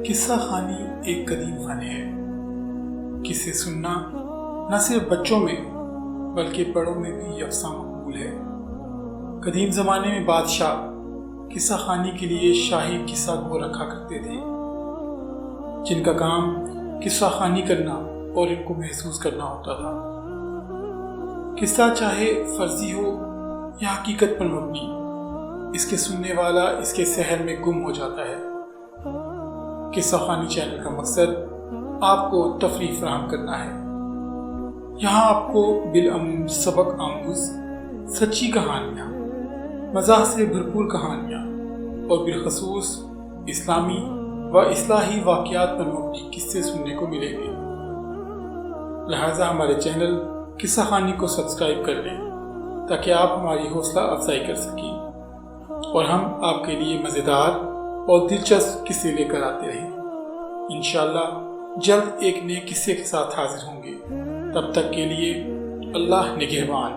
قصہ خوانی ایک قدیم فن ہے۔ قصے سننا نہ صرف بچوں میں بلکہ بڑوں میں بھی یکساں مقبول ہے۔ قدیم زمانے میں بادشاہ قصہ خوانی کے لیے شاہی قصہ گو رکھا کرتے تھے، جن کا کام قصہ خوانی کرنا اور ان کو محسوس کرنا ہوتا تھا۔ قصہ چاہے فرضی ہو یا حقیقت پر مبنی، اس کے سننے والا اس کے سحر میں گم ہو جاتا ہے۔ قصہ خوانی چینل کا مقصد آپ کو تفریح فراہم کرنا ہے۔ یہاں آپ کو بالعموم سبق آموز سچی کہانیاں، مزاح سے بھرپور کہانیاں اور بالخصوص اسلامی و اصلاحی واقعات پر مبنی قصے سننے کو ملیں گے۔ لہٰذا ہمارے چینل قصہ خوانی کو سبسکرائب کر لیں تاکہ آپ ہماری حوصلہ افزائی کر سکیں اور ہم آپ کے لیے مزیدار اور دلچسپ قصے لے کر آتے رہیں۔ انشاءاللہ جلد ایک نئے قصے کے ساتھ حاضر ہوں گے۔ تب تک کے لیے اللہ نگہبان۔